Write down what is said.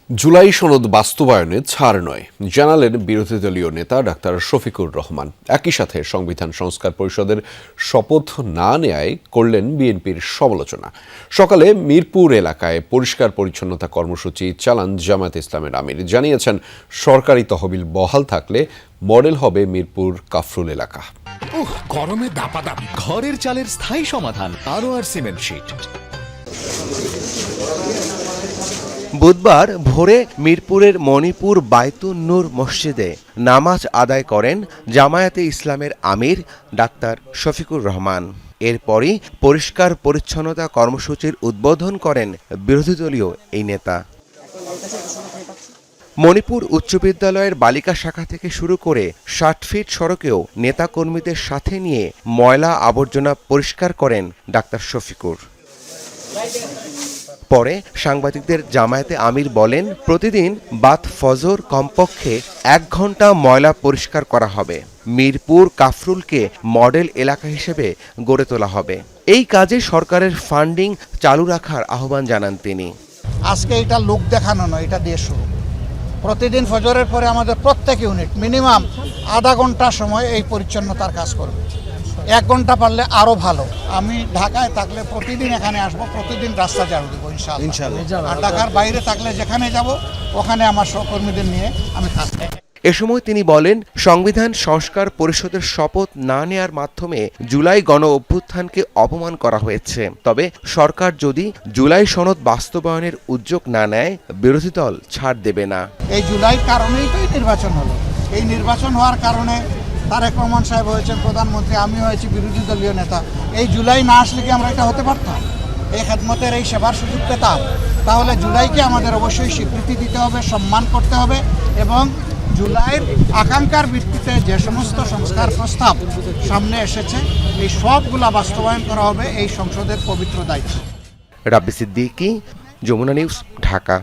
জুলাই সনদ বাস্তবায়নে ছাড় নয় জানালেন বিরোধী দলীয় নেতা ডাক্তার শফিকুর রহমান। একই সাথে সংবিধান সংস্কার পরিষদের শপথ না নেয়ায় করলেন বিএনপির সমালোচনা। সকালে মিরপুর এলাকায় পরিষ্কার পরিচ্ছন্নতা কর্মসূচি চালান জামায়াতে ইসলামের আমির। জানিয়েছেন সরকারি তহবিল বহাল থাকলে মডেল হবে মিরপুর কাফরুল এলাকা। গরমে দাপাদাপি ঘরের চালের স্থায়ী সমাধান আনোয়ার সিমেন্ট শীট। বুধবার ভোরে মিরপুরের মণিপুর বায়তুন নূর মসজিদে নামাজ আদায় করেন জামায়াতে ইসলামের আমির ডাক্তার শফিকুর রহমান। এরপরই পরিষ্কার পরিচ্ছন্নতা কর্মসূচির উদ্বোধন করেন বিরোধী দলীয় এই নেতা। মণিপুর উচ্চ বিদ্যালয়ের বালিকা শাখা থেকে শুরু করে ৬০ ফিট সড়কেও নেতাকর্মীদের সাথে নিয়ে ময়লা আবর্জনা পরিষ্কার করেন ডাক্তার শফিকুর। পরে সাংবাদিকদের জামায়াতে আমির বলেন, প্রতিদিন বাদ ফজর কমপক্ষে ১ ঘন্টা ময়লা পরিষ্কার করা হবে। মিরপুর কাফরুলকে মডেল এলাকা হিসেবে গড়ে তোলা হবে। এই কাজে সরকারের ফান্ডিং চালু রাখার আহ্বান জানান তিনি। আজকে এটা লোক দেখানো নয়, এটা দিয়ে শুরু। প্রতিদিন ফজরের পরে আমাদের প্রত্যেক ইউনিট মিনিমাম আধা ঘন্টা সময় এই পরিচ্ছন্নতার কাজ করবে। ১ ঘন্টা পারলে আরো ভালো। আমি ঢাকায় থাকলে প্রতিদিন এখানে আসবো, প্রতিদিন রাস্তা ঝাড়ু দেবো ইনশাআল্লাহ। আর ঢাকার বাইরে থাকলে যেখানে যাব ওখানে আমার সহকর্মীদের নিয়ে আমি কাজ করব। এ সময় তিনি বলেন, সংবিধান সংস্কার পরিষদের শপথ না নেয়ার মাধ্যমে জুলাই গণ অভ্যুত্থানকে অপমান করা হয়েছে। তবে সরকার যদি জুলাই সনদ বাস্তবায়নের উদ্যোগ না নেয় বিরোধী দল ছাড় দেবে না। এই জুলাইয়ের কারণেই তো নির্বাচন হলো। এই নির্বাচন হওয়ার কারণে তারেক রহমান সাহেব হয়েছেন প্রধানমন্ত্রী, আমি হয়েছি বিরোধী দলীয় নেতা। এই জুলাই না আসলে কি আমরা এটা হতে পারতাম? এই খেদমতের এই সেবার সুযোগ পেতাম? তাহলে জুলাইকে আমাদের অবশ্যই স্বীকৃতি দিতে হবে, সম্মান করতে হবে এবং জুলাইয়ের আকাঙ্ক্ষার ভিত্তিতে যে সমস্ত সংস্কার প্রস্তাব সামনে এসেছে এই সবগুলা বাস্তবায়ন করা হবে এই সংসদের পবিত্র দায়িত্ব। রাব্বি সিদ্দিকী, যমুনা নিউজ, ঢাকা।